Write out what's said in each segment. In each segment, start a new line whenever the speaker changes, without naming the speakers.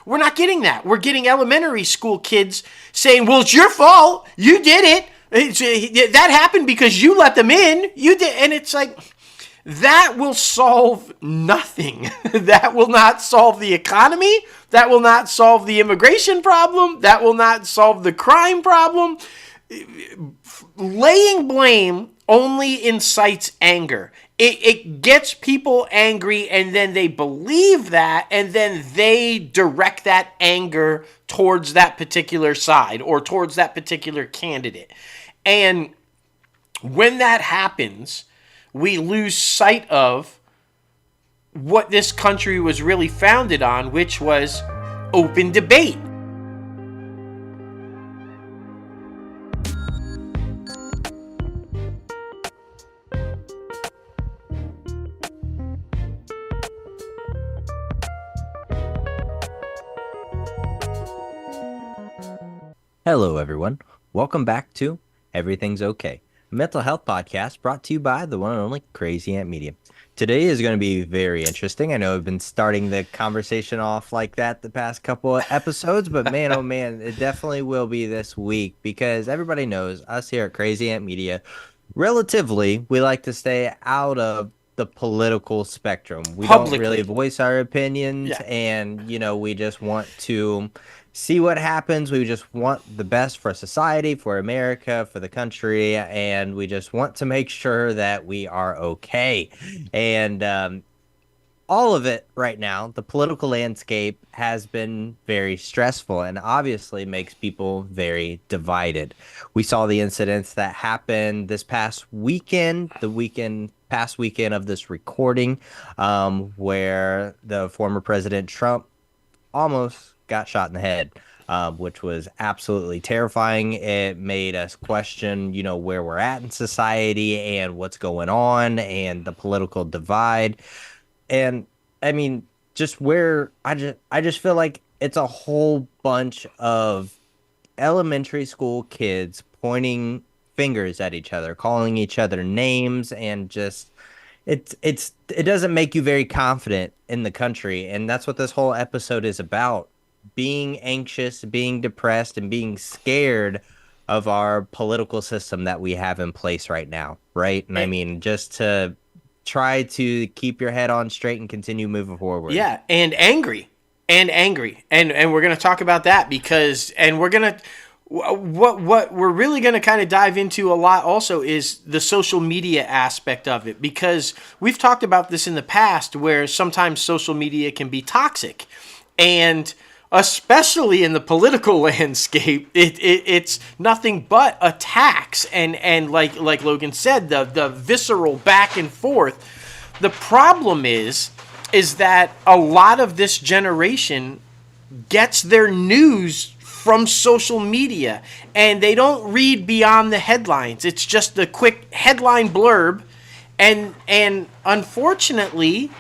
We're not getting that. We're getting elementary school kids saying, well, it's your fault. You did it. That happened because you let them in. You did. And it's like, that will solve nothing. That will not solve the economy. That will not solve the immigration problem. That will not solve the crime problem. Laying blame only incites anger. It gets people angry, and then they believe that, and then they direct that anger towards that particular side or towards that particular candidate. And when that happens, we lose sight of what this country was really founded on, which was open debate.
Hello, everyone. Welcome back to Everything's Okay, a mental health podcast brought to you by the one and only Crazy Ant Media. Today is going to be very interesting. I know I've been starting the conversation off like that the past couple of episodes, but man, oh man, it definitely will be this week because everybody knows us here at Crazy Ant Media, relatively, we like to stay out of the political spectrum. We don't really voice our opinions, and, you know, we just want to see what happens. We just want the best for society, for America, for the country, and we just want to make sure that we are okay. And all of it right now, the political landscape has been very stressful and obviously makes people very divided. We saw the incidents that happened this past weekend, past weekend of this recording, where the former President Trump almost got shot in the head, which was absolutely terrifying. It made us question, you know, where we're at in society and what's going on and the political divide. And I mean, just where I just feel like it's a whole bunch of elementary school kids pointing fingers at each other, calling each other names, and just it doesn't make you very confident in the country. And that's what this whole episode is about. Being anxious, being depressed, and being scared of our political system that we have in place right now, right? And I mean, just to try to keep your head on straight and continue moving forward.
Yeah, and angry. And we're going to talk about that because, and we're going to, what we're really going to kind of dive into a lot also is the social media aspect of it, because we've talked about this in the past where sometimes social media can be toxic. And especially in the political landscape, it's nothing but attacks and like Logan said, the visceral back and forth. The problem is that a lot of this generation gets their news from social media, and they don't read beyond the headlines. It's just the quick headline blurb, and unfortunately,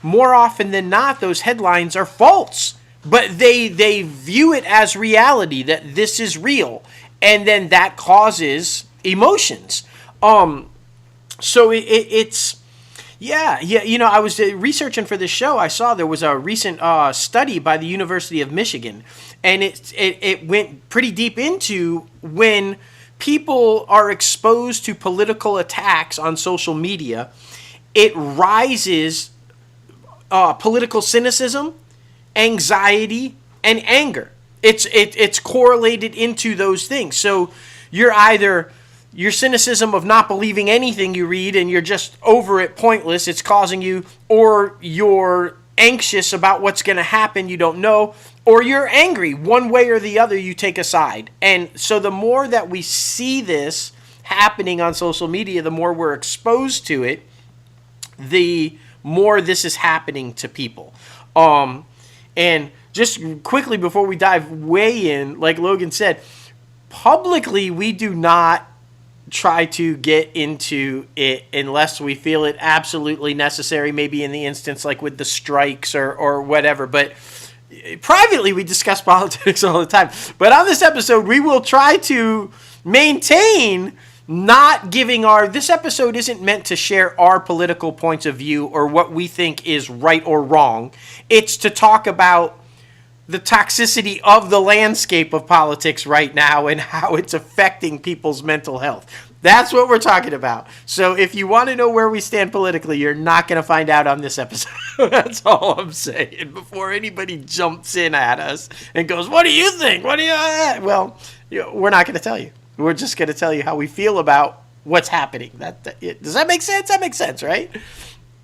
more often than not, those headlines are false. But they view it as reality, that this is real, and then that causes emotions. So it's you know, I was researching for this show. I saw there was a recent study by the University of Michigan, and it went pretty deep into when people are exposed to political attacks on social media, it rises political cynicism, anxiety, and anger. It's correlated into those things. So you're either your cynicism of not believing anything you read and you're just over it, pointless, it's causing you, or you're anxious about what's going to happen, you don't know, or you're angry. One way or the other, you take a side. And so the more that we see this happening on social media, the more we're exposed to it, the more this is happening to people. And just quickly before we dive way in, like Logan said, publicly we do not try to get into it unless we feel it absolutely necessary, maybe in the instance like with the strikes or whatever. But privately we discuss politics all the time. But on this episode, we will try to maintain not giving this episode isn't meant to share our political points of view or what we think is right or wrong. It's to talk about the toxicity of the landscape of politics right now and how it's affecting people's mental health. That's what we're talking about. So if you want to know where we stand politically, you're not going to find out on this episode. That's all I'm saying. Before anybody jumps in at us and goes, what do you think? What do you... Well, we're not going to tell you. We're just going to tell you how we feel about what's happening. Does that make sense? That makes sense, right?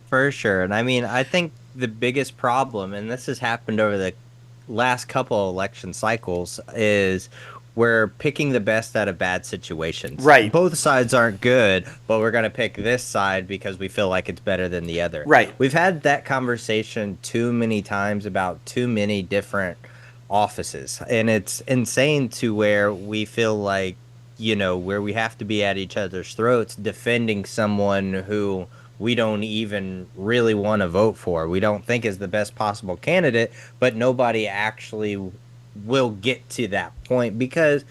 For sure. And I mean, I think the biggest problem, and this has happened over the last couple of election cycles, is we're picking the best out of bad situations.
Right.
Both sides aren't good, but we're going to pick this side because we feel like it's better than the other.
Right.
We've had that conversation too many times about too many different offices. And it's insane to where we feel like, where we have to be at each other's throats defending someone who we don't even really want to vote for. We don't think is the best possible candidate, but nobody actually will get to that point because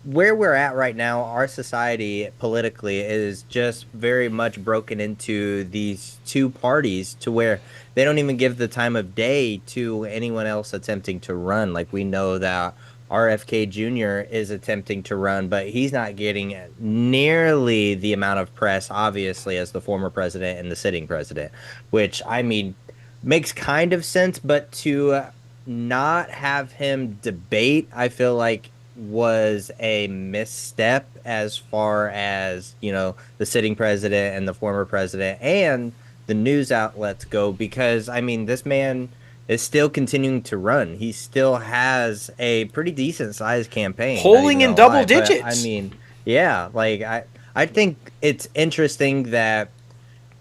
where we're at right now, our society politically is just very much broken into these two parties to where they don't even give the time of day to anyone else attempting to run. Like we know that RFK Jr. is attempting to run, but he's not getting nearly the amount of press, obviously, as the former president and the sitting president, which, I mean, makes kind of sense, but to not have him debate, I feel like was a misstep as far as, the sitting president and the former president and the news outlets go, because, I mean, this man is still continuing to run. He still has a pretty decent sized campaign.
Polling in double digits.
I mean, yeah, like I think it's interesting that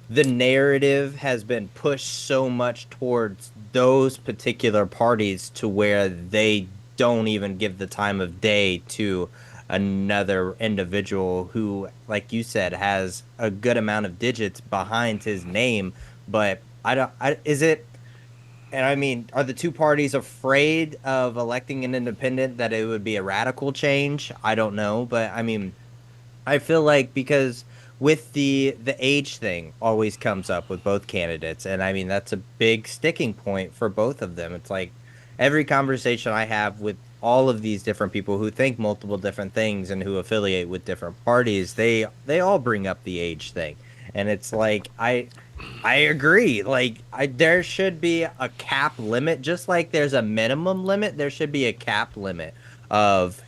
the narrative has been pushed so much towards those particular parties to where they don't even give the time of day to another individual who, like you said, has a good amount of digits behind his name. But and I mean, are the two parties afraid of electing an independent that it would be a radical change? I don't know. But I mean, I feel like because with the age thing always comes up with both candidates. And I mean, that's a big sticking point for both of them. It's like every conversation I have with all of these different people who think multiple different things and who affiliate with different parties, they all bring up the age thing. And it's like, I agree. Like, there should be a cap limit, just like there's a minimum limit. There should be a cap limit of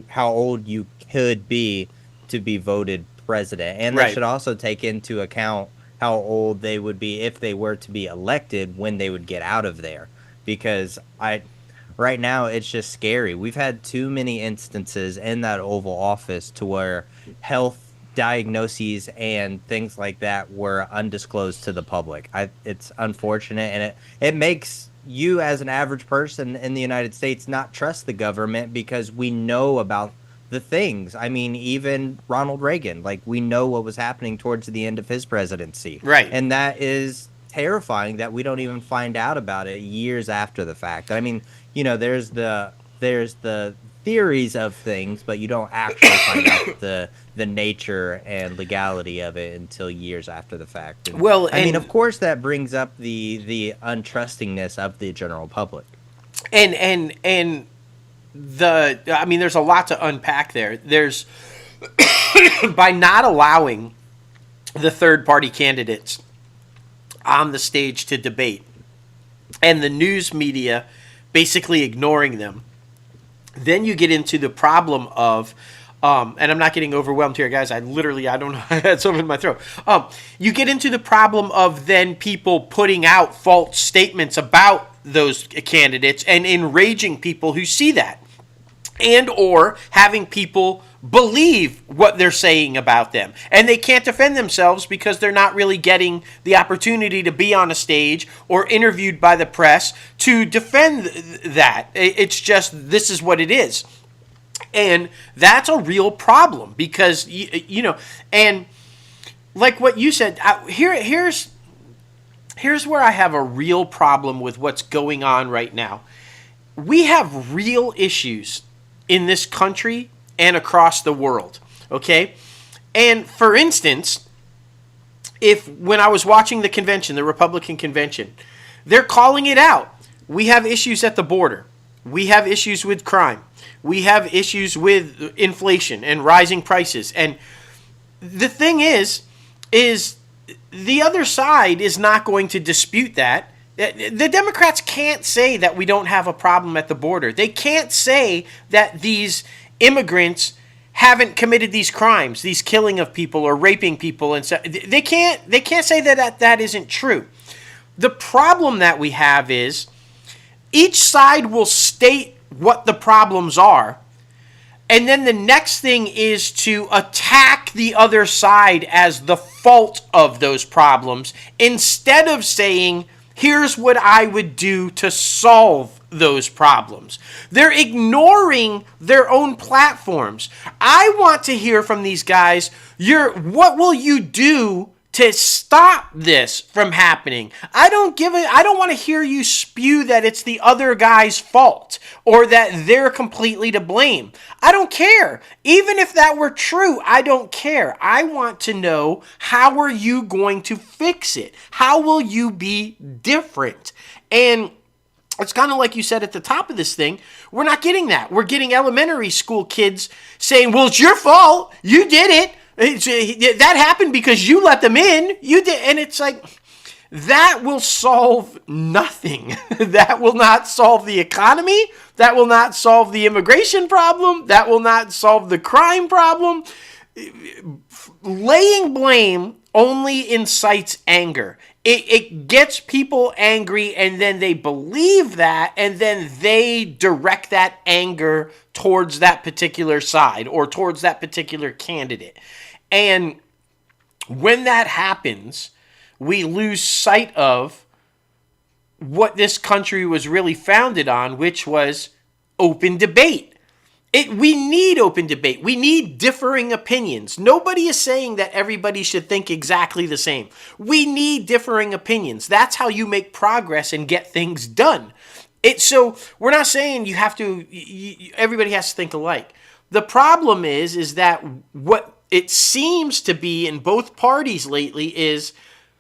how old you could be to be voted president, and they should also take into account how old they would be if they were to be elected when they would get out of there. Because right now it's just scary. We've had too many instances in that Oval Office to where health diagnoses and things like that were undisclosed to the public. It's unfortunate, and it makes you as an average person in the United States not trust the government because we know about the things. I mean, even Ronald Reagan, like, we know what was happening towards the end of his presidency.
Right.
And that is terrifying that we don't even find out about it years after the fact. I mean, there's the theories of things, but you don't actually find out the nature and legality of it until years after the fact. And, I mean, of course, that brings up the untrustingness of the general public.
And there's a lot to unpack there. There's by not allowing the third party candidates on the stage to debate and the news media basically ignoring them, then you get into the problem of and I'm not getting overwhelmed here, guys. I don't know. I had something in my throat. You get into the problem of then people putting out false statements about those candidates and enraging people who see that, and or having people believe what they're saying about them. And they can't defend themselves because they're not really getting the opportunity to be on a stage or interviewed by the press to defend that. It's just, this is what it is. And that's a real problem because, and like what you said, here's where I have a real problem with what's going on right now. We have real issues in this country and across the world, okay? And for instance, when I was watching the convention, the Republican convention, they're calling it out. We have issues at the border. we have issues with crime. We have issues with inflation and rising prices. And the thing is the other side is not going to dispute that. The Democrats can't say that we don't have a problem at the border. They can't say that these immigrants haven't committed these crimes, these killing of people or raping people, and so they can't say that isn't true. The problem that we have is each side will state what the problems are, and then the next thing is to attack the other side as the fault of those problems instead of saying, here's what I would do to solve those problems. They're ignoring their own platforms. I want to hear from these guys, what will you do to stop this from happening? I don't want to hear you spew that it's the other guy's fault or that they're completely to blame. I don't care. Even if that were true, I don't care. I want to know, how are you going to fix it? How will you be different? And it's kind of like you said at the top of this thing, we're not getting that. We're getting elementary school kids saying, well, it's your fault. You did it. That happened because you let them in. You did. And it's like, that will solve nothing. That will not solve the economy. That will not solve the immigration problem. That will not solve the crime problem. Laying blame only incites anger. It gets people angry, and then they believe that, and then they direct that anger towards that particular side or towards that particular candidate. And when that happens, we lose sight of what this country was really founded on, which was open debate. We need open debate. We need differing opinions. Nobody is saying that everybody should think exactly the same. We need differing opinions. That's how you make progress and get things done. So we're not saying you have to. Everybody has to think alike. The problem is that what it seems to be in both parties lately is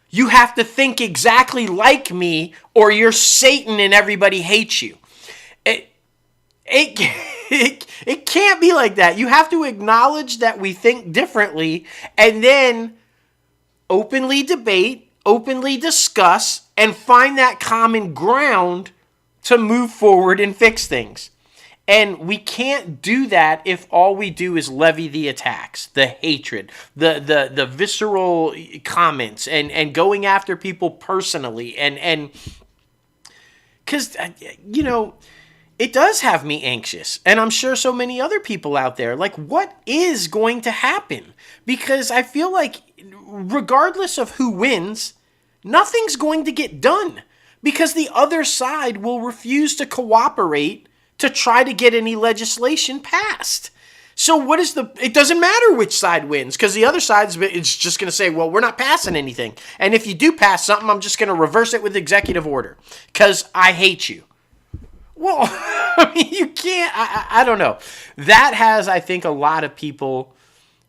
you have to think exactly like me, or you're Satan and everybody hates you. It can't be like that. You have to acknowledge that we think differently and then openly debate, openly discuss, and find that common ground to move forward and fix things. And we can't do that if all we do is levy the attacks, the hatred, the visceral comments, and going after people personally. And because, it does have me anxious, and I'm sure so many other people out there. Like, what is going to happen? Because I feel like regardless of who wins, nothing's going to get done because the other side will refuse to cooperate to try to get any legislation passed. So it doesn't matter which side wins, because the other it's just going to say, well, we're not passing anything. And if you do pass something, I'm just going to reverse it with executive order because I hate you. Well, I mean, you can't, I don't know. That has, I think, a lot of people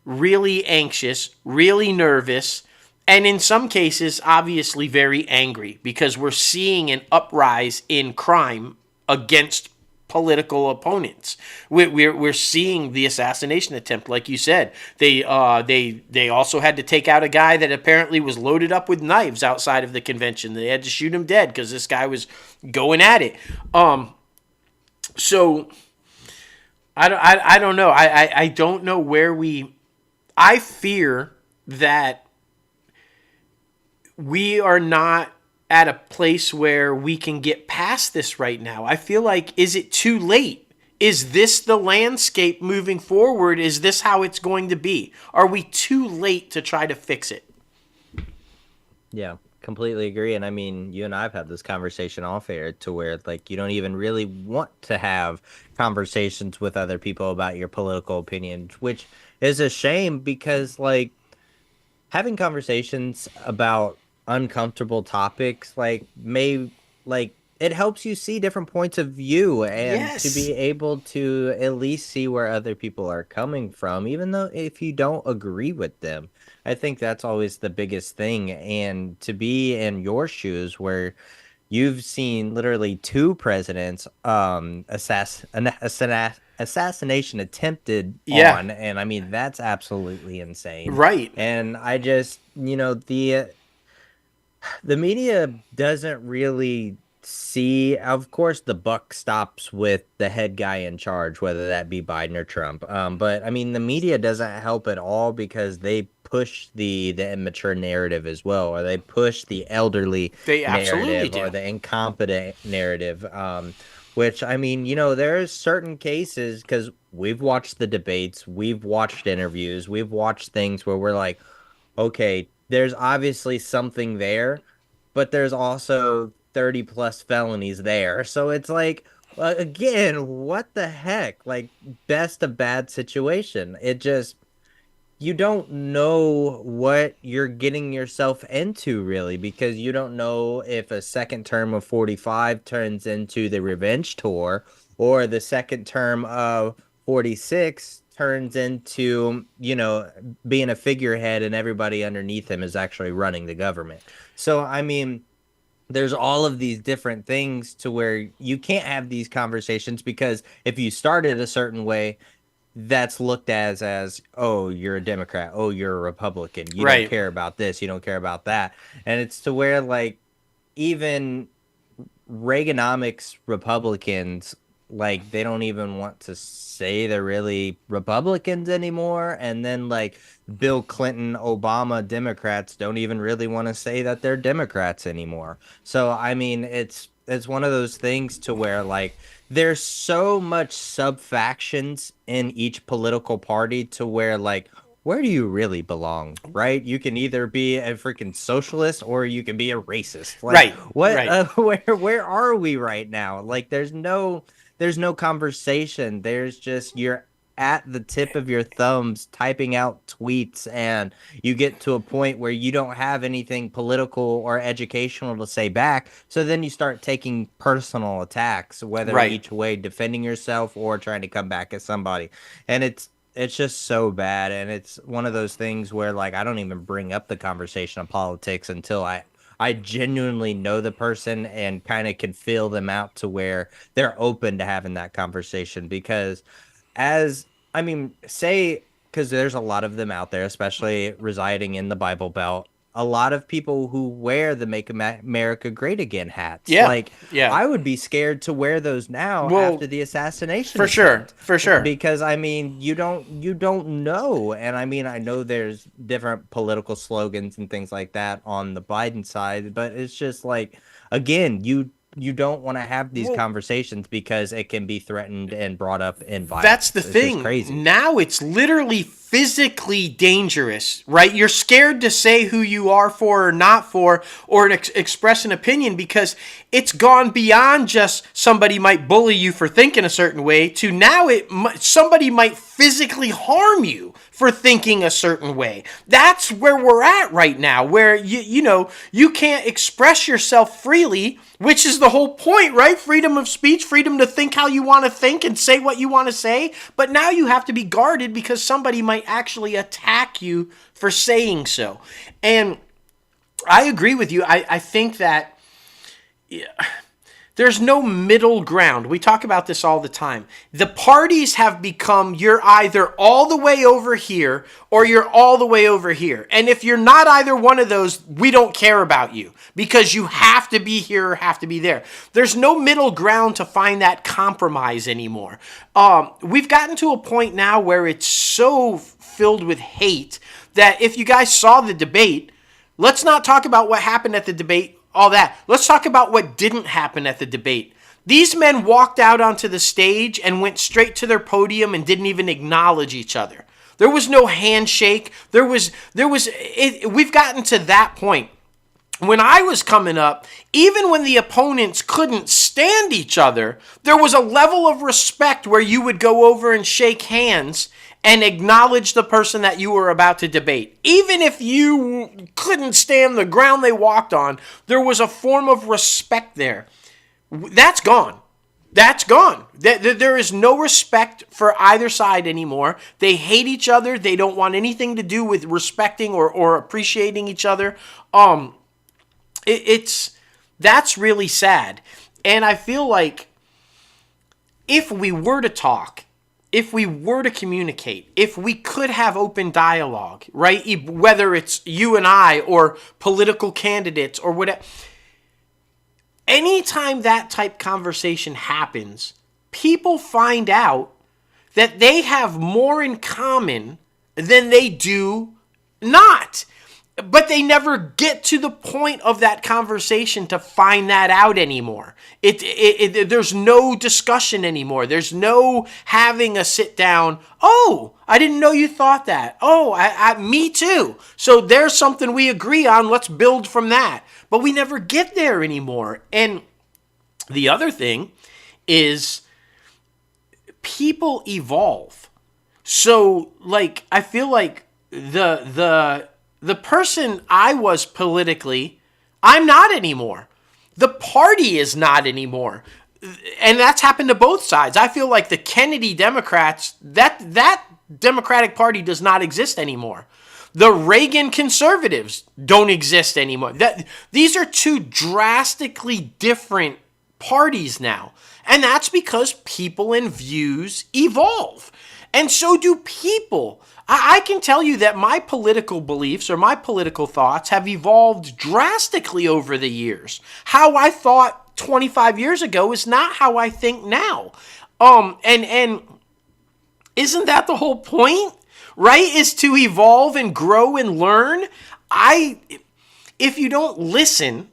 really anxious, really nervous, and in some cases, obviously very angry because we're seeing an uprise in crime against political opponents. We're seeing the assassination attempt, like you said. They also had to take out a guy that apparently was loaded up with knives outside of the convention. They had to shoot him dead because this guy was going at it. So I don't know. I don't know where I fear that we are not at a place where we can get past this right now. I feel like, is it too late? Is this the landscape moving forward? Is this how it's going to be? Are we too late to try to fix it?
Yeah, completely agree. And I mean, you and I have had this conversation off air to where like you don't even really want to have conversations with other people about your political opinions, which is a shame because like having conversations about uncomfortable topics it helps you see different points of view and
Yes.
to be able to at least see where other people are coming from, even though if you don't agree with them. I think that's always the biggest thing. And to be in your shoes where you've seen literally two presidents assassination attempted
Yeah.
on, and I mean that's absolutely insane.
Right.
And I just, the media doesn't really see, of course, the buck stops with the head guy in charge, whether that be Biden or Trump. But I mean, the media doesn't help at all because they push the immature narrative as well, or they push the elderly
They absolutely
narrative or
do.
the incompetent narrative. Which I mean, there's certain cases because we've watched the debates, we've watched interviews, we've watched things where we're like, okay, there's obviously something there, but there's also 30 plus felonies there. So it's like, again, what the heck? Like, best of bad situation. It just, you don't know what you're getting yourself into, really, because you don't know if a second term of 45 turns into the revenge tour or the second term of 46 turns into, being a figurehead and everybody underneath him is actually running the government. So, I mean, there's all of these different things to where you can't have these conversations because if you started a certain way, that's looked as oh, you're a Democrat, oh, you're a Republican, you don't
Right.
care about this, you don't care about that. And it's to where like even Reaganomics Republicans, like they don't even want to say they're really Republicans anymore. And then like Bill Clinton, Obama Democrats don't even really want to say that they're Democrats anymore. So I mean, it's one of those things to where like there's so much sub factions in each political party to where like where do you really belong, right? You can either be a freaking socialist or you can be a racist. Like
Right.
what
Right.
where are we right now? Like there's no conversation. There's just you're at the tip of your thumbs typing out tweets and you get to a point where you don't have anything political or educational to say back. So then you start taking personal attacks, whether
Right.
each way defending yourself or trying to come back at somebody. And it's just so bad. And it's one of those things where like I don't even bring up the conversation of politics until I genuinely know the person and kind of can feel them out to where they're open to having that conversation. Because as I mean, say, because there's a lot of them out there, especially residing in the Bible Belt, a lot of people who wear the Make America Great Again hats.
Yeah.
Like,
Yeah.
I would be scared to wear those now
Well,
after the assassination
for sure.
attempt.
For sure.
Because I mean, you don't know. And I mean, I know there's different political slogans and things like that on the Biden side, but it's just like, again, you don't want to have these
Well,
conversations because it can be threatened and brought up in
that's the
violence. It's just
thing.
crazy.
Now it's literally physically dangerous, right? You're scared to say who you are for or not for, or express an opinion because it's gone beyond just somebody might bully you for thinking a certain way to now somebody might physically harm you for thinking a certain way. That's where we're at right now, where you can't express yourself freely, which is the whole point, right? Freedom of speech, freedom to think how you want to think and say what you want to say. But now you have to be guarded because somebody might actually attack you for saying so. And I agree with you. I think that there's no middle ground. We talk about this all the time. The parties have become you're either all the way over here or you're all the way over here. And if you're not either one of those, we don't care about you because you have to be here or have to be there. There's no middle ground to find that compromise anymore. We've gotten to a point now where it's so filled with hate that if you guys saw the debate, let's not talk about what happened at the debate, all that. Let's talk about what didn't happen at the debate. These men walked out onto the stage and went straight to their podium and didn't even acknowledge each other. There was no handshake. We've gotten to that point. When I was coming up, even when the opponents couldn't stand each other, there was a level of respect where you would go over and shake hands and acknowledge the person that you were about to debate. Even if you couldn't stand the ground they walked on, there was a form of respect there. That's gone. That's gone. There is no respect for either side anymore. They hate each other. They don't want anything to do with respecting or appreciating each other. It's That's really sad. And I feel like if we were to talk, if we were to communicate, if we could have open dialogue, right? Whether it's you and I or political candidates or whatever, anytime that type conversation happens, people find out that they have more in common than they do not. But they never get to the point of that conversation to find that out anymore. There's no discussion anymore. There's no having a sit down. Oh, I didn't know you thought that. Oh, me too. So there's something we agree on. Let's build from that. But we never get there anymore. And the other thing is people evolve. So, like, I feel like the person I was politically, I'm not anymore. The party is not anymore. And that's happened to both sides. I feel like the Kennedy Democrats, that Democratic Party does not exist anymore. The Reagan conservatives don't exist anymore. These are two drastically different parties now. And that's because people and views evolve. And so do people. I can tell you that my political beliefs or my political thoughts have evolved drastically over the years. How I thought 25 years ago is not how I think now. And isn't that the whole point? Right? Is to evolve and grow and learn. If you don't listen,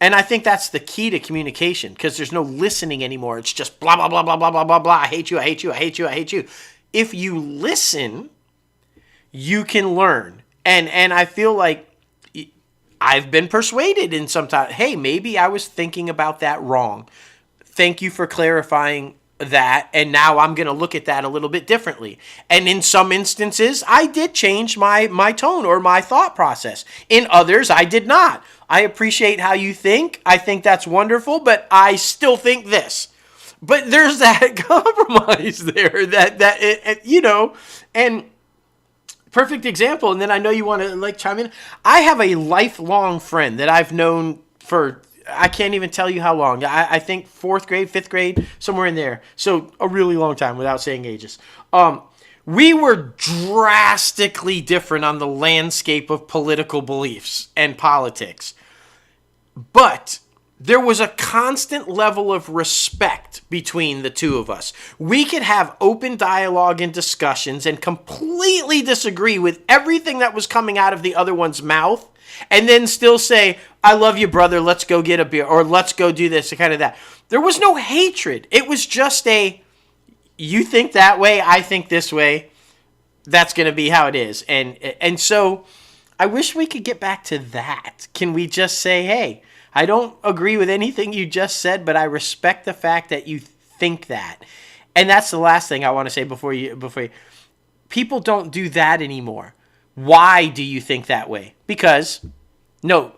and I think that's the key to communication, because there's no listening anymore. It's just blah, blah, blah, blah, blah, blah, blah, blah. I hate you, I hate you, I hate you, I hate you. If you listen, you can learn. And I feel like I've been persuaded in some time. Hey, maybe I was thinking about that wrong. Thank you for clarifying that. And now I'm going to look at that a little bit differently. And in some instances, I did change my tone or my thought process. In others, I did not. I appreciate how you think. I think that's wonderful, but I still think this. But there's that compromise there and perfect example. And then I know you want to chime in. I have a lifelong friend that I've known for, I can't even tell you how long. I think 4th grade, 5th grade, somewhere in there. So a really long time without saying ages. We were drastically different on the landscape of political beliefs and politics. But there was a constant level of respect between the two of us. We could have open dialogue and discussions and completely disagree with everything that was coming out of the other one's mouth and then still say, I love you, brother, let's go get a beer, or let's go do this, kind of that. There was no hatred. It was just you think that way, I think this way. That's going to be how it is. And so I wish we could get back to that. Can we just say, hey, I don't agree with anything you just said, but I respect the fact that you think that. And that's the last thing I want to say before you. People don't do that anymore. Why do you think that way? Because, no.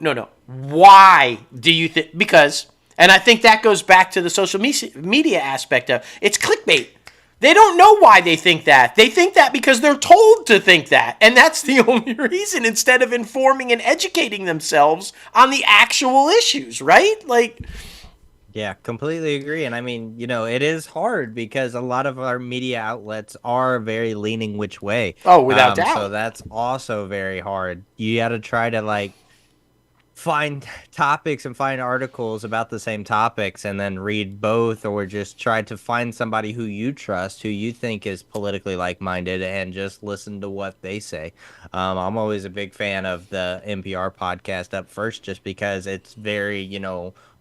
Why do you think? Because, and I think that goes back to the social media aspect of it's clickbait. They don't know why they think that. They think that because they're told to think that. And that's the only reason, instead of informing and educating themselves on the actual issues, right?
Yeah, completely agree. And I mean, it is hard because a lot of our media outlets are very leaning which way.
Oh, without doubt.
So that's also very hard. You got to try to find topics and find articles about the same topics and then read both, or just try to find somebody who you trust, who you think is politically like-minded, and just listen to what they say. I'm always a big fan of the NPR podcast Up First, just because it's very,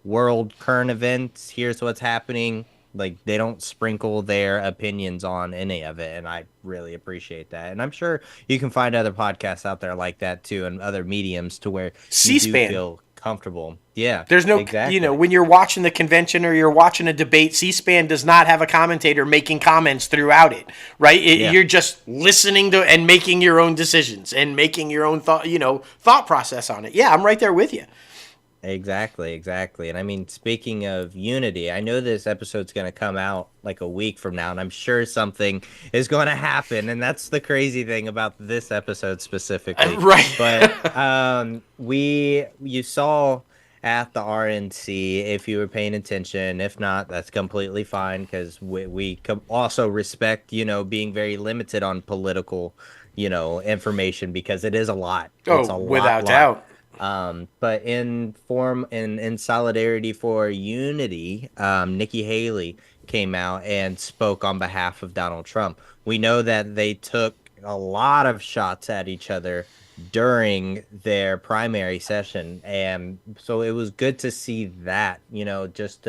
world current events. Here's what's happening. They don't sprinkle their opinions on any of it, and I really appreciate that. And I'm sure you can find other podcasts out there like that too, and other mediums to where
C-SPAN.
You do feel comfortable. Yeah,
there's no,
exactly.
When you're watching the convention or you're watching a debate, C-SPAN does not have a commentator making comments throughout it, right? You're just listening to and making your own decisions and making your own thought process on it. Yeah, I'm right there with you.
Exactly. And I mean, speaking of unity, I know this episode's going to come out a week from now, and I'm sure something is going to happen. And that's the crazy thing about this episode specifically.
Right.
But you saw at the RNC if you were paying attention. If not, that's completely fine because we also respect, being very limited on political, information because it is a lot. It's
Oh,
a
without
lot.
doubt.
But in solidarity for unity, Nikki Haley came out and spoke on behalf of Donald Trump. We know that they took a lot of shots at each other during their primary session, and so it was good to see that, just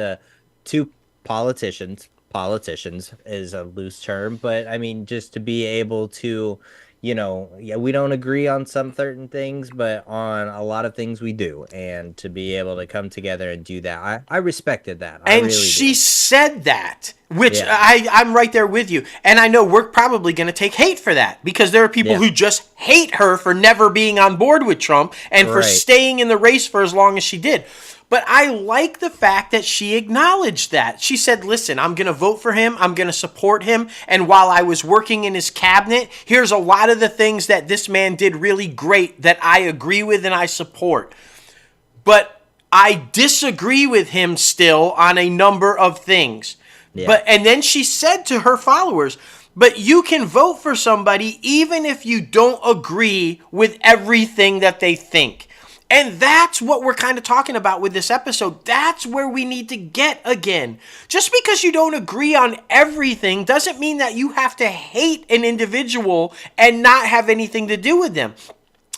two politicians. Politicians is a loose term, but I mean, just to be able to yeah, we don't agree on some certain things, but on a lot of things we do. And to be able to come together and do that, I respected that. I
And
really
she
did.
said that, which
Yeah.
I'm right there with you. And I know we're probably going to take hate for that because there are people
Yeah.
who just hate her for never being on board with Trump and for
Right.
staying in the race for as long as she did. But I like the fact that she acknowledged that. She said, listen, I'm going to vote for him. I'm going to support him. And while I was working in his cabinet, here's a lot of the things that this man did really great that I agree with and I support. But I disagree with him still on a number of things.
Yeah.
And then she said to her followers, but you can vote for somebody even if you don't agree with everything that they think. And that's what we're kind of talking about with this episode. That's where we need to get again. Just because you don't agree on everything doesn't mean that you have to hate an individual and not have anything to do with them.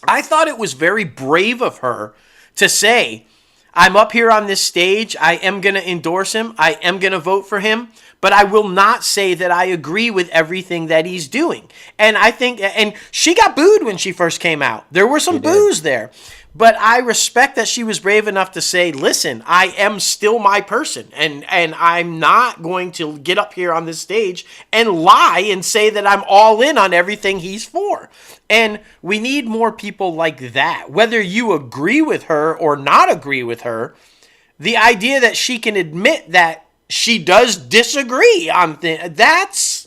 I thought it was very brave of her to say, I'm up here on this stage. I am going to endorse him. I am going to vote for him. But I will not say that I agree with everything that he's doing. And I think, and she got booed when she first came out. There were some boos there. But I respect that she was brave enough to say, listen, I am still my person. And I'm not going to get up here on this stage and lie and say that I'm all in on everything he's for. And we need more people like that. Whether you agree with her or not agree with her, the idea that she can admit that she does disagree on things, that's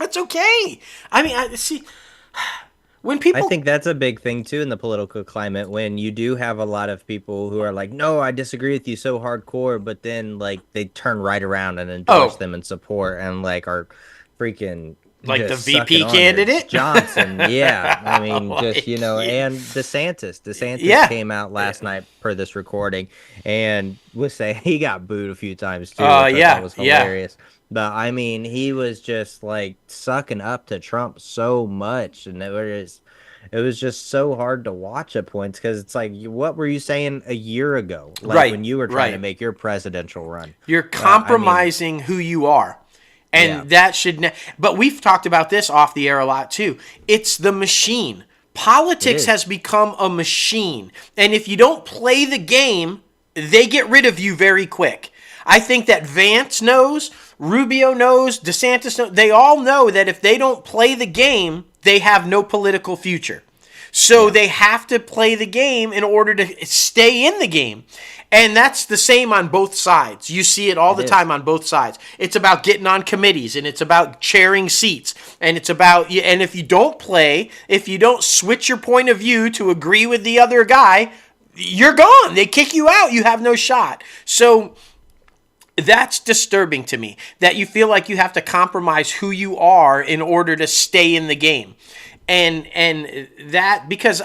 okay. I mean, when people,
I think that's a big thing too in the political climate when you do have a lot of people who are like, no, I disagree with you so hardcore, but then like they turn right around and endorse them and support and like are freaking
like the
just
VP
sucking on
candidate
Johnson. Yeah. I mean, just, and DeSantis came out last night per this recording and was saying he got booed a few times too. That was hilarious. But I mean, he was just like sucking up to Trump so much, and it was just so hard to watch at points because it's like, what were you saying a year ago? Like when you were trying to make your presidential run.
You're compromising who you are. And that should but we've talked about this off the air a lot too. It's the machine. Politics has become a machine. And if you don't play the game, they get rid of you very quick. I think that Vance knows, Rubio knows, DeSantis knows. They all know that if they don't play the game, they have no political future. So they have to play the game in order to stay in the game. And that's the same on both sides. You see it all the time on both sides. It's about getting on committees, and it's about chairing seats. And it's about, and if you don't play, if you don't switch your point of view to agree with the other guy, you're gone. They kick you out. You have no shot. So that's disturbing to me, that you feel like you have to compromise who you are in order to stay in the game. And that, because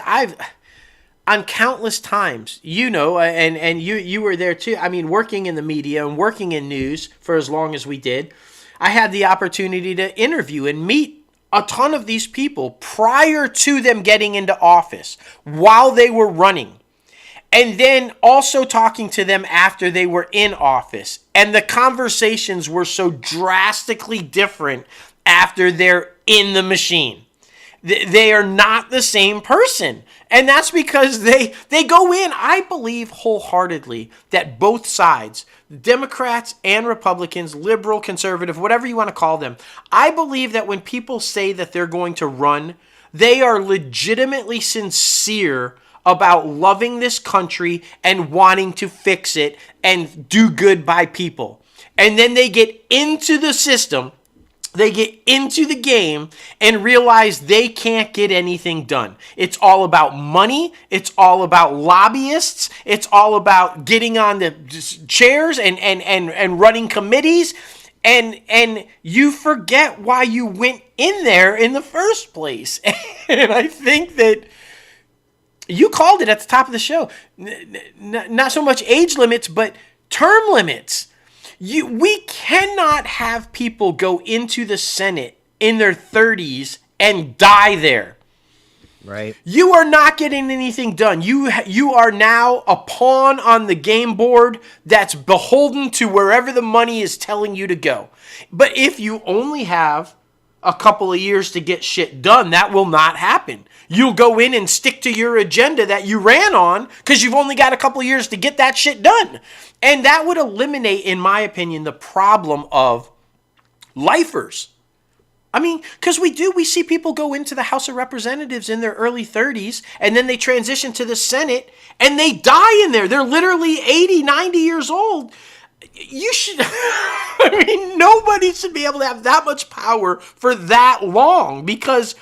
on countless times, and you were there too. I mean, working in the media and working in news for as long as we did, I had the opportunity to interview and meet a ton of these people prior to them getting into office, while they were running, and then also talking to them after they were in office. And the conversations were so drastically different after they're in the machine. They are not the same person. And that's because they go in. I believe wholeheartedly that both sides, Democrats and Republicans, liberal, conservative, whatever you want to call them, I believe that when people say that they're going to run, they are legitimately sincere about loving this country and wanting to fix it and do good by people. And then they get into the system They get into the game and realize they can't get anything done. It's all about money. It's all about lobbyists. It's all about getting on the chairs and running committees. And you forget why you went in there in the first place. And I think that you called it at the top of the show. Not so much age limits, but term limits. We cannot have people go into the Senate in their 30s and die there.
Right.
You are not getting anything done. You are now a pawn on the game board that's beholden to wherever the money is telling you to go. But if you only have a couple of years to get shit done, that will not happen. You'll go in and stick to your agenda that you ran on because you've only got a couple of years to get that shit done. And that would eliminate, in my opinion, the problem of lifers. I mean, because we see people go into the House of Representatives in their early 30s, and then they transition to the Senate, and they die in there. They're literally 80, 90 years old. You should, I mean, nobody should be able to have that much power for that long because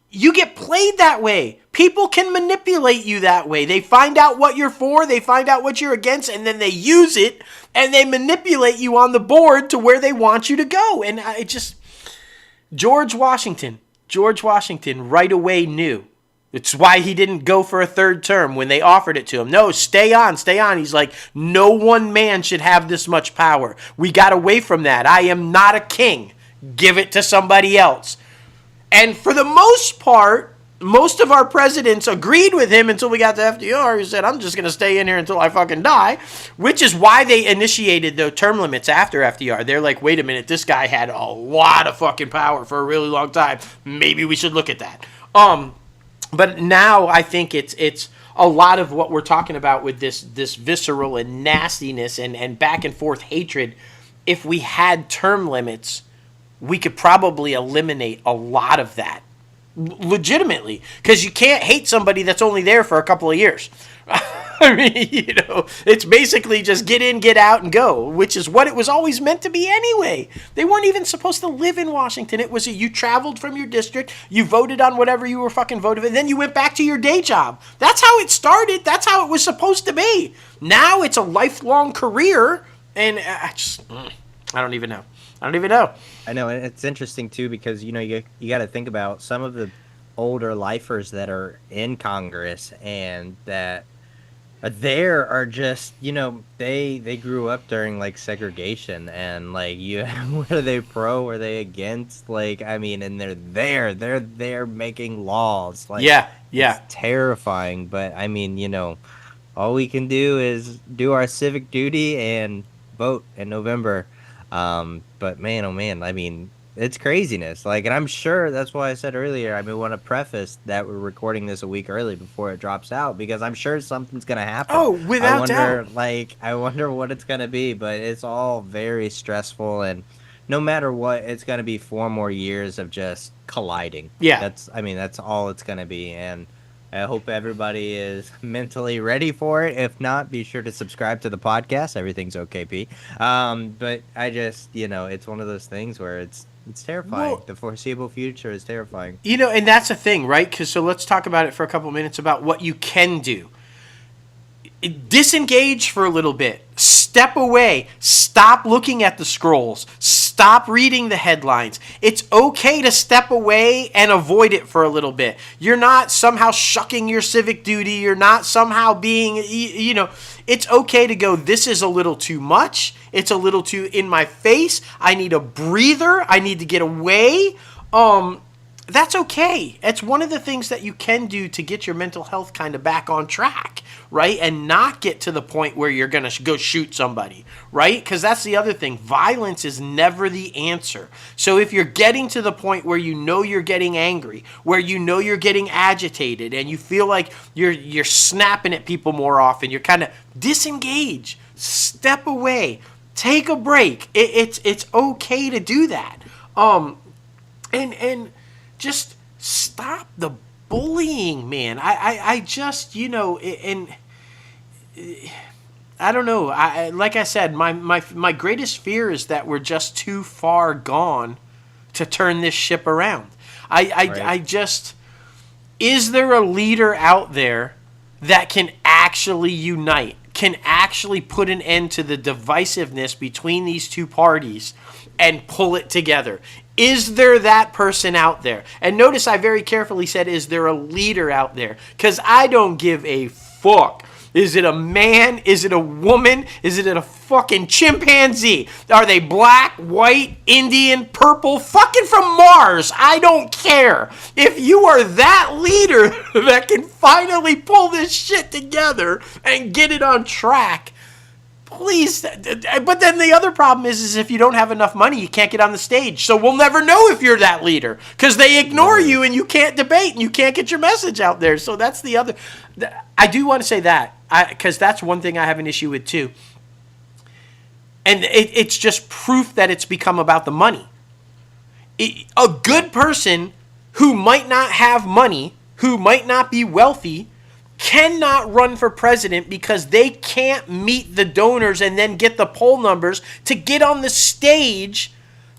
you get played that way. People can manipulate you that way. They find out what you're for, they find out what you're against, and then they use it, and they manipulate you on the board to where they want you to go. And George Washington right away knew. It's why he didn't go for a third term when they offered it to him. No, stay on. He's like, no one man should have this much power. We got away from that. I am not a king. Give it to somebody else. And for the most part, most of our presidents agreed with him until we got to FDR, who said, I'm just going to stay in here until I fucking die, which is why they initiated the term limits after FDR. They're like, wait a minute, this guy had a lot of fucking power for a really long time. Maybe we should look at that. But now I think it's a lot of what we're talking about with this visceral and nastiness and back and forth hatred. If we had term limits, we could probably eliminate a lot of that legitimately, because you can't hate somebody that's only there for a couple of years. I mean, it's basically just get in, get out, and go, which is what it was always meant to be anyway. They weren't even supposed to live in Washington. It was you traveled from your district, you voted on whatever you were fucking voted, and then you went back to your day job. That's how it started. That's how it was supposed to be. Now it's a lifelong career, and I don't even know.
I know, and it's interesting too because you got to think about some of the older lifers that are in Congress and that there are just they grew up during like segregation and like were they pro, were they against, like I mean, and they're there making laws, like
yeah
it's terrifying. But I mean, all we can do is do our civic duty and vote in November. But man, oh man, I mean, it's craziness. Like, and I'm sure that's why I said earlier, I want to preface that we're recording this a week early before it drops out, because I'm sure something's going to happen.
Oh, without doubt.
I wonder what it's going to be, but it's all very stressful. And no matter what, it's going to be 4 more years of just colliding.
Yeah.
That's all it's going to be. And I hope everybody is mentally ready for it. If not, be sure to subscribe to the podcast. Everything's okay, P. But I just, it's one of those things where it's terrifying. Well, the foreseeable future is terrifying.
And that's the thing, right? So let's talk about it for a couple minutes about what you can do. Disengage for a little bit. Step away. Stop looking at the scrolls. Stop reading the headlines. It's okay to step away and avoid it for a little bit. You're not somehow shucking your civic duty. You're not somehow being, it's okay to go, this is a little too much. It's a little too in my face. I need a breather. I need to get away. That's okay. It's one of the things that you can do to get your mental health kind of back on track, right? And not get to the point where you're going to go shoot somebody, right? Because that's the other thing. Violence is never the answer. So if you're getting to the point where you're getting angry, where you're getting agitated, and you feel like you're snapping at people more often, you're kind of disengage, step away, take a break. It's okay to do that. And just stop the bullying, man. I just, and I don't know. Like I said, my greatest fear is that we're just too far gone to turn this ship around. I just, is there a leader out there that can actually unite, can actually put an end to the divisiveness between these two parties and pull it together? Is there that person out there? And notice I very carefully said, is there a leader out there? Because I don't give a fuck. Is it a man? Is it a woman? Is it a fucking chimpanzee? Are they black, white, Indian, purple, fucking from Mars? I don't care. If you are that leader that can finally pull this shit together and get it on track, please. But then the other problem is if you don't have enough money, you can't get on the stage. So we'll never know if you're that leader because they ignore you and you can't debate and you can't get your message out there. So that's the other. I do want to say that because that's one thing I have an issue with too. And it's just proof that it's become about the money. A good person who might not have money, who might not be wealthy, cannot run for president because they can't meet the donors and then get the poll numbers to get on the stage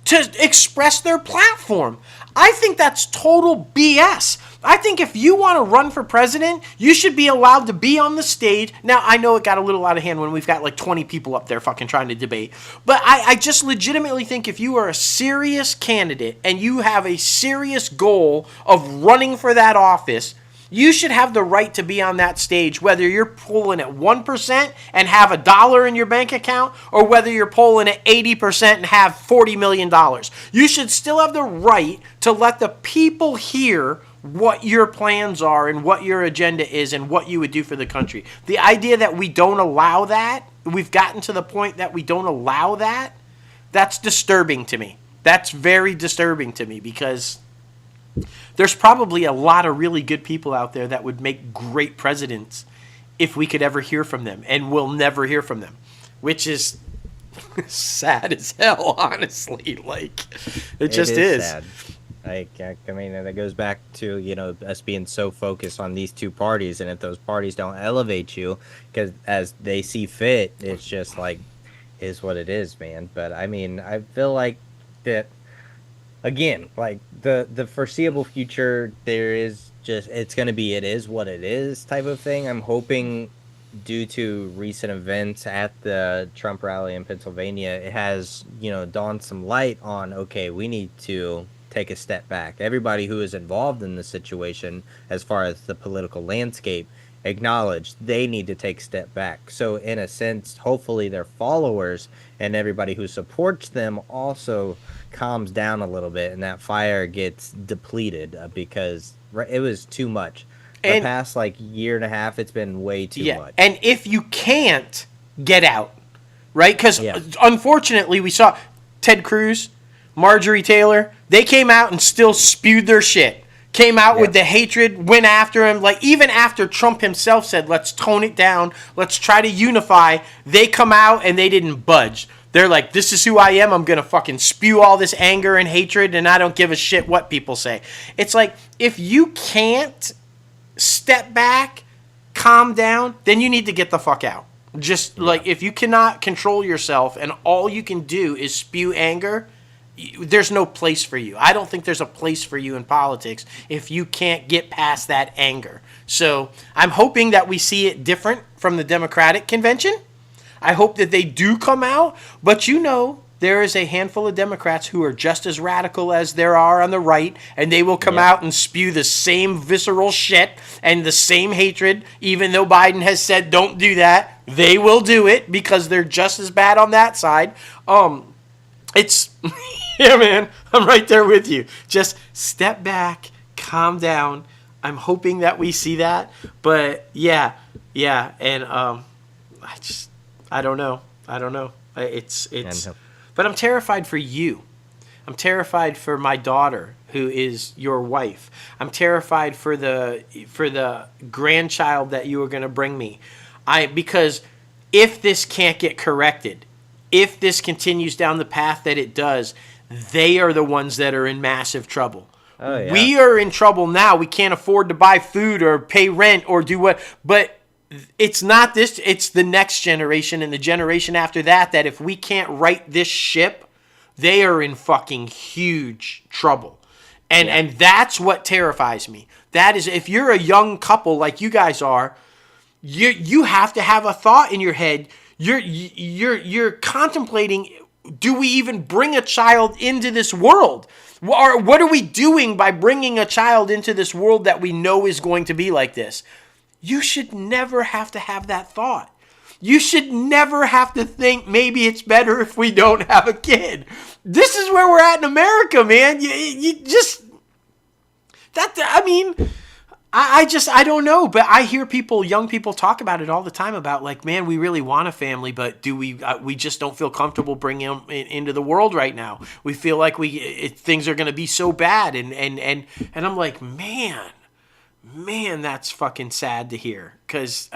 to express their platform. I think that's total BS. I think if you want to run for president, you should be allowed to be on the stage. Now, I know it got a little out of hand when we've got like 20 people up there fucking trying to debate. But I just legitimately think if you are a serious candidate and you have a serious goal of running for that office, you should have the right to be on that stage, whether you're polling at 1% and have $1 in your bank account, or whether you're polling at 80% and have $40 million. You should still have the right to let the people hear what your plans are and what your agenda is and what you would do for the country. The idea that we don't allow that, we've gotten to the point that we don't allow that, that's disturbing to me. That's very disturbing to me because there's probably a lot of really good people out there that would make great presidents if we could ever hear from them, and we'll never hear from them, which is sad as hell, honestly. Like, it just is.
Sad. Like, I mean, that goes back to, you know, us being so focused on these two parties, and if those parties don't elevate you because as they see fit, it's just like, is what it is, man. But I mean, I feel like that, again, like the foreseeable future, there is just, it's going to be, it is what it is type of thing. I'm hoping due to recent events at the Trump rally in Pennsylvania, it has, you know, dawned some light on, okay, we need to take a step back. Everybody who is involved in the situation, as far as the political landscape, acknowledge they need to take a step back. So in a sense, hopefully their followers and everybody who supports them also calms down a little bit and that fire gets depleted because it was too much. The past like year and a half, it's been way too much.
And if you can't get out, right? Because unfortunately, we saw Ted Cruz, Marjorie Taylor, they came out and still spewed their shit. Came out with the hatred, went after him. Like, even after Trump himself said, let's tone it down, let's try to unify, they come out and they didn't budge. They're like, this is who I am. I'm going to fucking spew all this anger and hatred, and I don't give a shit what people say. It's like, if you can't step back, calm down, then you need to get the fuck out. Just like, if you cannot control yourself and all you can do is spew anger, there's no place for you. I don't think there's a place for you in politics if you can't get past that anger. So I'm hoping that we see it different from the Democratic convention. I hope that they do come out, but you know, there is a handful of Democrats who are just as radical as there are on the right, and they will come out and spew the same visceral shit and the same hatred, even though Biden has said don't do that. They will do it because they're just as bad on that side. It's, yeah, man, I'm right there with you. Just step back, calm down. I'm hoping that we see that, but yeah, and I don't know. But I'm terrified for you. I'm terrified for my daughter, who is your wife. I'm terrified for the grandchild that you are going to bring me. Because if this can't get corrected, if this continues down the path that it does, they are the ones that are in massive trouble. Oh, yeah. We are in trouble now. We can't afford to buy food or pay rent or do what. But it's not this, it's the next generation and the generation after that, that if we can't right this ship, they are in fucking huge trouble. And that's what terrifies me. That is, if you're a young couple like you guys are, you have to have a thought in your head. You're contemplating, do we even bring a child into this world? Or what are we doing by bringing a child into this world that we know is going to be like this? You should never have to have that thought. You should never have to think maybe it's better if we don't have a kid. This is where we're at in America, man. You just, I mean, I don't know, but I hear young people talk about it all the time about like, man, we really want a family, but we just don't feel comfortable bringing them into the world right now. We feel like things are going to be so bad. And I'm like, man, that's fucking sad to hear. Cause,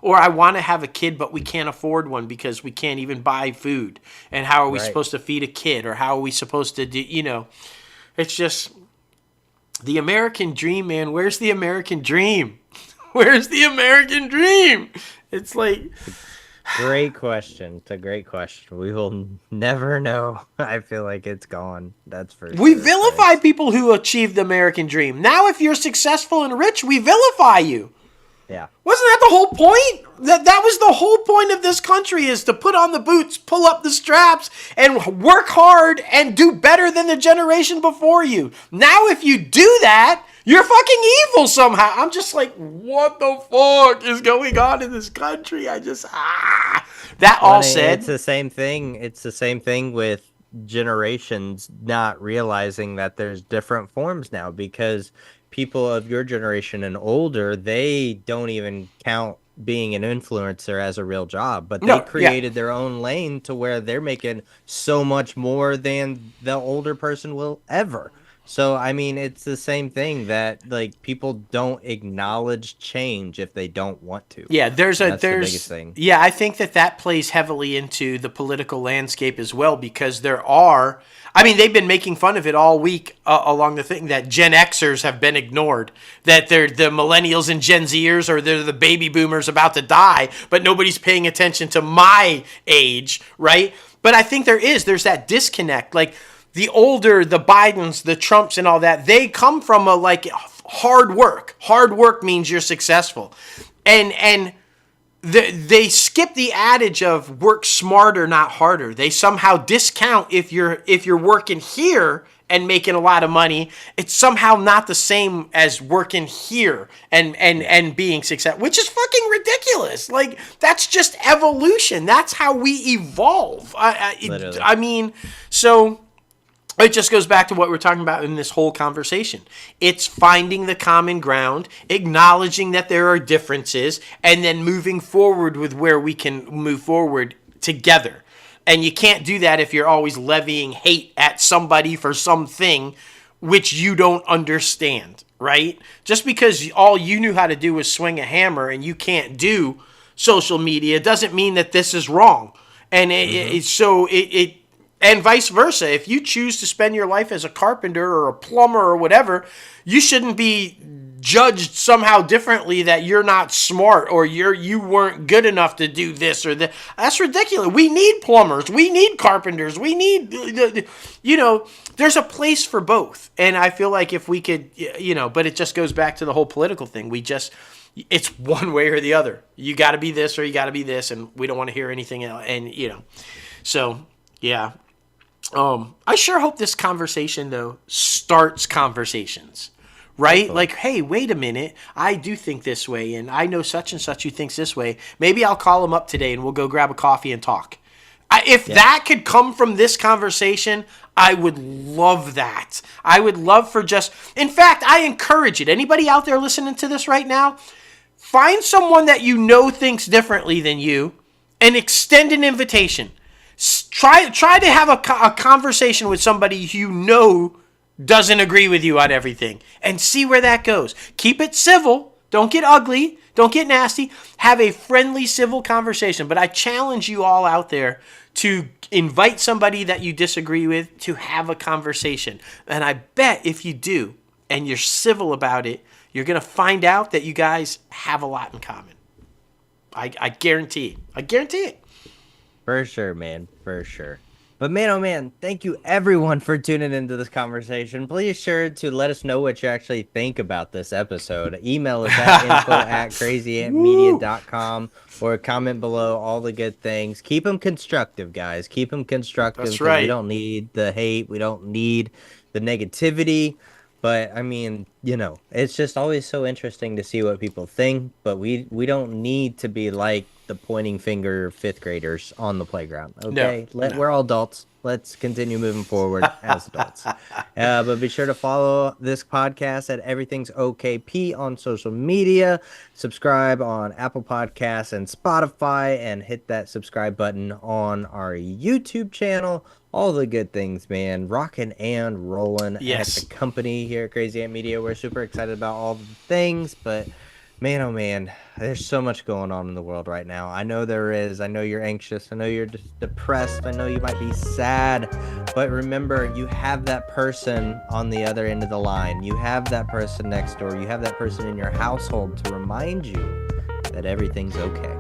or I want to have a kid, but we can't afford one because we can't even buy food. And how are we supposed to feed a kid, or how are we supposed to do, it's just, the American dream, man. Where's the American dream? Where's the American dream? It's like...
Great question. It's a great question. We will never know. I feel like it's gone. That's for sure.
We vilify people who achieve the American dream. Now if you're successful and rich, we vilify you.
Yeah.
Wasn't that the whole point? That was the whole point of this country, is to put on the boots, pull up the straps, and work hard and do better than the generation before you. Now if you do that, you're fucking evil somehow. I'm just like, what the fuck is going on in this country? That all said...
It's the same thing. It's the same thing with generations not realizing that there's different forms now, because people of your generation and older, they don't even count being an influencer as a real job, but they created their own lane to where they're making so much more than the older person will ever. So, I mean, it's the same thing that, like, people don't acknowledge change if they don't want to.
Yeah, there's
the biggest thing.
Yeah, I think that plays heavily into the political landscape as well, because they've been making fun of it all week along the thing that Gen Xers have been ignored, that they're the millennials and Gen Zers, or they're the baby boomers about to die, but nobody's paying attention to my age, right? But I think there's that disconnect. Like, the older, the Bidens, the Trumps and all that, they come from hard work. Hard work means you're successful. And they skip the adage of work smarter, not harder. They somehow discount if you're working here and making a lot of money, it's somehow not the same as working here and being successful, which is fucking ridiculous. Like, that's just evolution. That's how we evolve. I mean, so... It just goes back to what we're talking about in this whole conversation. It's finding the common ground, acknowledging that there are differences, and then moving forward with where we can move forward together. And you can't do that if you're always levying hate at somebody for something which you don't understand, right? Just because all you knew how to do was swing a hammer and you can't do social media doesn't mean that this is wrong. And and vice versa. If you choose to spend your life as a carpenter or a plumber or whatever, you shouldn't be judged somehow differently that you're not smart or you weren't good enough to do this or that. That's ridiculous. We need plumbers. We need carpenters. We need, there's a place for both. And I feel like if we could, but it just goes back to the whole political thing. It's one way or the other. You got to be this or you got to be this, and we don't want to hear anything else. And, so, yeah. I sure hope this conversation, though, starts conversations, right? Like, hey, wait a minute. I do think this way, and I know such and such who thinks this way. Maybe I'll call him up today, and we'll go grab a coffee and talk. If that could come from this conversation, I would love that. I would love in fact, I encourage it. Anybody out there listening to this right now, find someone that you know thinks differently than you and extend an invitation. Try to have a conversation with somebody you know doesn't agree with you on everything and see where that goes. Keep it civil. Don't get ugly. Don't get nasty. Have a friendly, civil conversation. But I challenge you all out there to invite somebody that you disagree with to have a conversation. And I bet if you do and you're civil about it, you're going to find out that you guys have a lot in common. I guarantee. I guarantee it.
For sure, man. For sure. But man, oh man, thank you everyone for tuning into this conversation. Please sure to let us know what you actually think about this episode. Email us at info@crazyantmedia.com or comment below all the good things. Keep them constructive, guys. Keep them constructive.
That's right.
We don't need the hate. We don't need the negativity. But I mean, it's just always so interesting to see what people think. But we don't need to be like the pointing finger fifth graders on the playground. Okay,
No.
We're all adults. Let's continue moving forward as adults. But be sure to follow this podcast at Everything's OKP on social media. Subscribe on Apple Podcasts and Spotify, and hit that subscribe button on our YouTube channel. All the good things, man. Rocking and rolling at the company here at Crazy Ant Media. We're super excited about all the things, but man, oh man, there's so much going on in the world right now. I know there is. I know you're anxious. I know you're just depressed. I know you might be sad. But remember, you have that person on the other end of the line. You have that person next door. You have that person in your household to remind you that everything's okay.